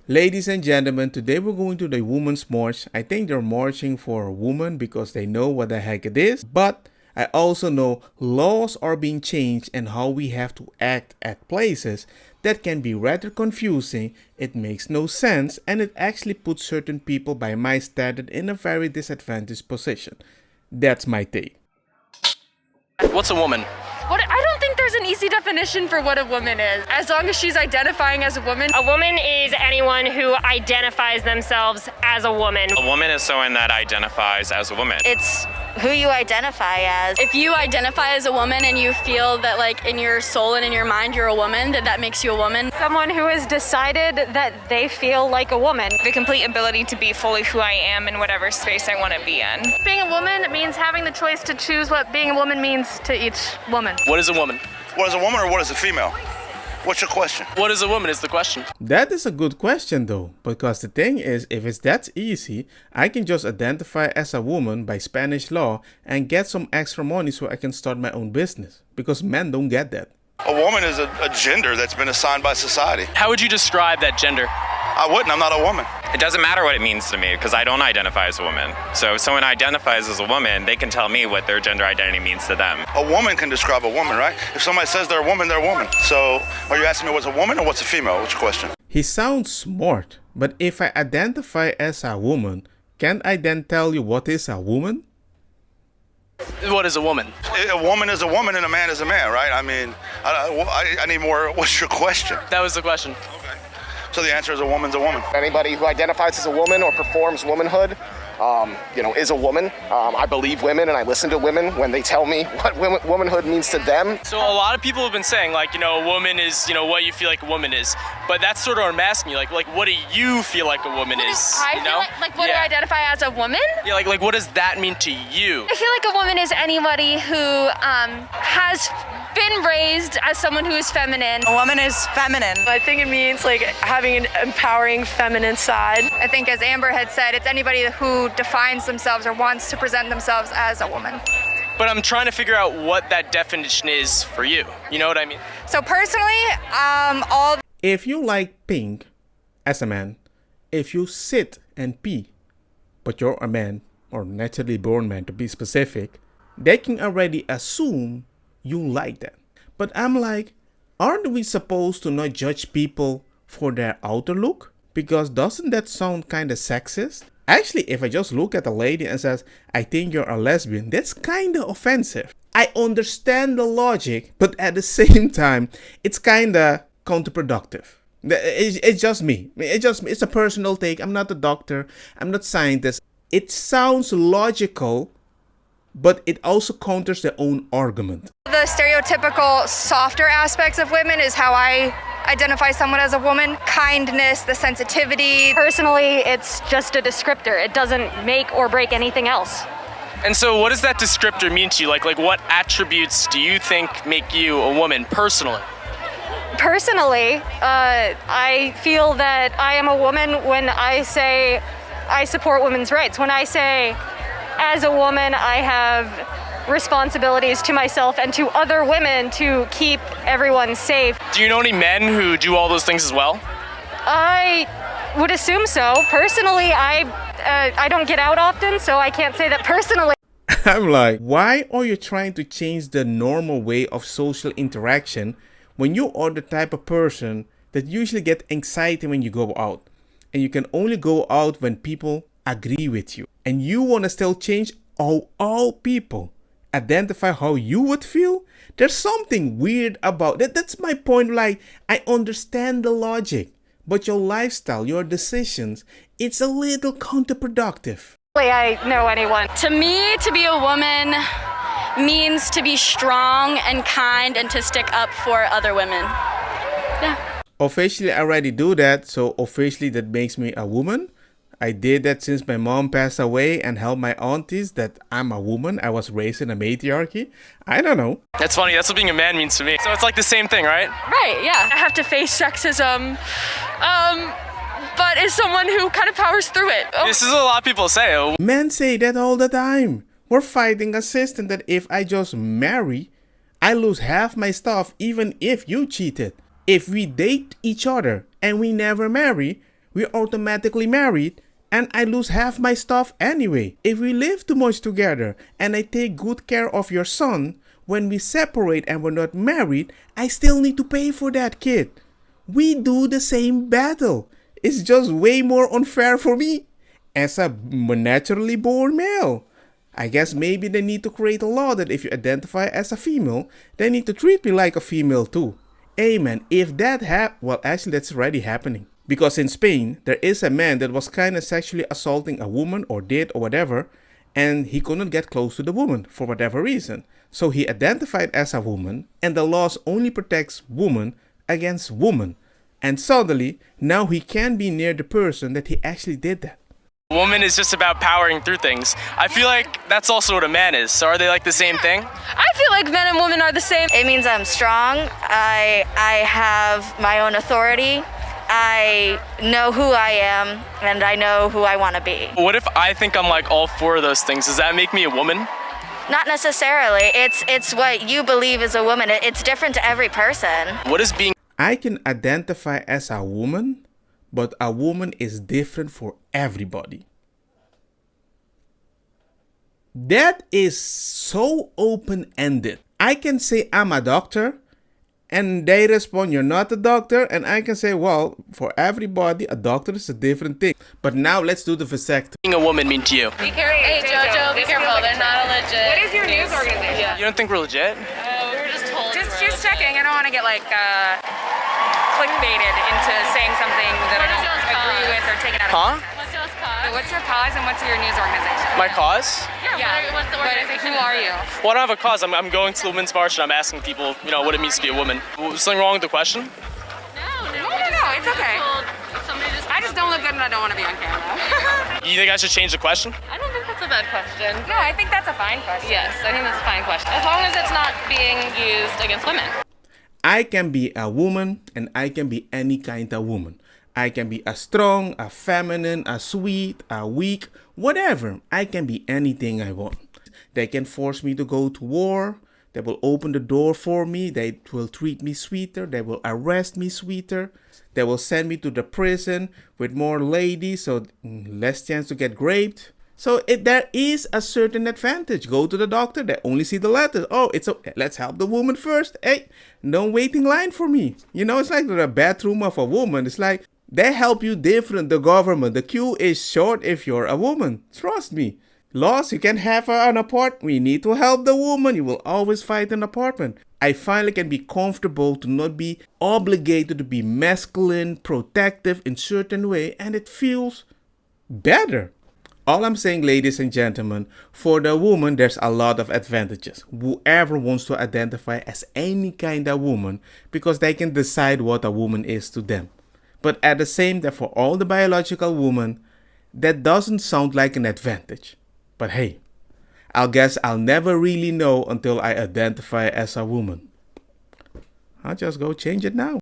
Ladies and gentlemen, today we're going to the Women's March. I think they're marching for a woman because they know what the heck it is. But I also know laws are being changed and how we have to act at places that can be rather confusing. It makes no sense and it actually puts certain people by my standard in a very disadvantaged position. That's my take. What's a woman? I don't think there's an easy definition for what a woman is, as long as she's identifying as a woman. A woman is anyone who identifies themselves as a woman. A woman is someone that identifies as a woman. It's who you identify as. If you identify as a woman and you feel that like in your soul and in your mind you're a woman, that makes you a woman. Someone who has decided that they feel like a woman. The complete ability to be fully who I am in whatever space I want to be in. Being a woman means having the choice to choose what being a woman means to each woman. What is a woman? What is a woman or what is a female? What's your question? What is a woman is the question. That is a good question though, because the thing is, if it's that easy, I can just identify as a woman by Spanish law and get some extra money so I can start my own business, because men don't get that. A woman is a gender that's been assigned by society. How would you describe that gender? I wouldn't, I'm not a woman. It doesn't matter what it means to me because I don't identify as a woman. So if someone identifies as a woman, they can tell me what their gender identity means to them. A woman can describe a woman, right? If somebody says they're a woman, they're a woman. So are you asking me what's a woman or what's a female? What's your question? He sounds smart, but if I identify as a woman, can't I then tell you what is a woman? What is a woman? A woman is a woman and a man is a man, right? I mean, I need more. What's your question? That was the question. So the answer is a woman's a woman. Anybody who identifies as a woman or performs womanhood, is a woman. I believe women and I listen to women when they tell me what womanhood means to them. So a lot of people have been saying, like, a woman is, what you feel like a woman is. But that's sort of what I'm asking you, like what do you feel like a woman is? I feel like what do I identify as a woman? Yeah, like what does that mean to you? I feel like a woman is anybody who has been raised as someone who is feminine. A woman is feminine. I think it means like having an empowering feminine side. I think, as Amber had said, it's anybody who defines themselves or wants to present themselves as a woman. But I'm trying to figure out what that definition is for you. You know what I mean? So personally, If you like pink as a man, if you sit and pee, but you're a man, or naturally born man to be specific, they can already assume you like that. But I'm like, aren't we supposed to not judge people for their outer look? Because doesn't that sound kind of sexist? Actually, if I just look at a lady and says, I think you're a lesbian, that's kind of offensive. I understand the logic, but at the same time, it's kind of counterproductive. It's just me. It's a personal take. I'm not a doctor. I'm not a scientist. It sounds logical, but it also counters their own argument. the stereotypical softer aspects of women is how I identify someone as a woman. Kindness, the sensitivity. Personally, it's just a descriptor. It doesn't make or break anything else. And so what does that descriptor mean to you? Like what attributes do you think make you a woman personally? Personally, I feel that I am a woman when I say I support women's rights. When I say, as a woman, I have responsibilities to myself and to other women to keep everyone safe. Do you know any men who do all those things as well? I would assume so. Personally, I don't get out often, so I can't say that personally. I'm like, why are you trying to change the normal way of social interaction when you are the type of person that usually get anxiety when you go out? And you can only go out when people agree with you. And you want to still change how all people identify how you would feel? There's something weird about that. That's my point. Like, I understand the logic, but your lifestyle, your decisions, it's a little counterproductive. I know anyone. To me, to be a woman means to be strong and kind and to stick up for other women. Yeah. Officially, I already do that, so officially that makes me a woman. I did that since my mom passed away and helped my aunties that I'm a woman. I was raised in a matriarchy. I don't know. That's funny. That's what being a man means to me. So it's like the same thing, right? Right, yeah. I have to face sexism, but as someone who kind of powers through it. This is what a lot of people say. Men say that all the time. We're fighting a system that if I just marry, I lose half my stuff even if you cheated. If we date each other and we never marry, we're automatically married and I lose half my stuff anyway. If we live too much together and I take good care of your son, when we separate and we're not married, I still need to pay for that kid. We do the same battle. It's just way more unfair for me as a naturally born male. I guess maybe they need to create a law that if you identify as a female, they need to treat me like a female too. Amen. If that well, actually that's already happening. Because in Spain, there is a man that was kind of sexually assaulting a woman or did or whatever, and he couldn't get close to the woman for whatever reason. So he identified as a woman, and the laws only protects woman against woman. And suddenly, now he can be near the person that he actually did that. Woman is just about powering through things. I feel like that's also what a man is. So are they like the same thing? I feel like men and women are the same. It means I'm strong. I have my own authority. I know who I am, and I know who I want to be. What if I think I'm like all four of those things? Does that make me a woman? Not necessarily. It's what you believe is a woman. It's different to every person. What is being... I can identify as a woman, but a woman is different for everybody. That is so open-ended. I can say I'm a doctor, and they respond, you're not a doctor, and I can say, well, for everybody, a doctor is a different thing. But now let's do the vasectomy. Being a woman mean to you? Be careful. Hey, Jojo, be careful. They're not a legit. What is your news organization? Yeah. You don't think we're legit? We were just told. Just checking. I don't want to get like clickbaited into saying something that I don't agree with or take it out of context. What's your cause? What's your cause and what's your news organization? My cause? Yeah. What's the But organization? who are you? Well, I don't have a cause. I'm going to the Women's March and I'm asking people, you know, what it means to be a woman. Something wrong with the question? No, it's okay. I just don't look good and I don't want to be on camera. You think I should change the question? I don't think that's a bad question. No, I think that's a fine question. Yes, I think that's a fine question. As long as it's not being used against women. I can be a woman and I can be any kind of woman. I can be a strong, a feminine, a sweet, a weak, whatever. I can be anything I want. They can force me to go to war. They will open the door for me. They will treat me sweeter. They will arrest me sweeter. They will send me to the prison with more ladies, so less chance to get raped. So there is a certain advantage. Go to the doctor, they only see the letters. Oh, let's help the woman first. Hey, no waiting line for me. You know, it's like the bathroom of a woman. It's like they help you different, the government. The queue is short if you're a woman. Trust me. Laws, you can have an apartment. We need to help the woman. You will always find an apartment. I finally can be comfortable to not be obligated to be masculine, protective in certain way, and it feels better. All I'm saying, ladies and gentlemen, for the woman, there's a lot of advantages. Whoever wants to identify as any kind of woman, because they can decide what a woman is to them. But at the same time, for all the biological women, that doesn't sound like an advantage. But hey, I guess I'll never really know until I identify as a woman. I'll just go change it now.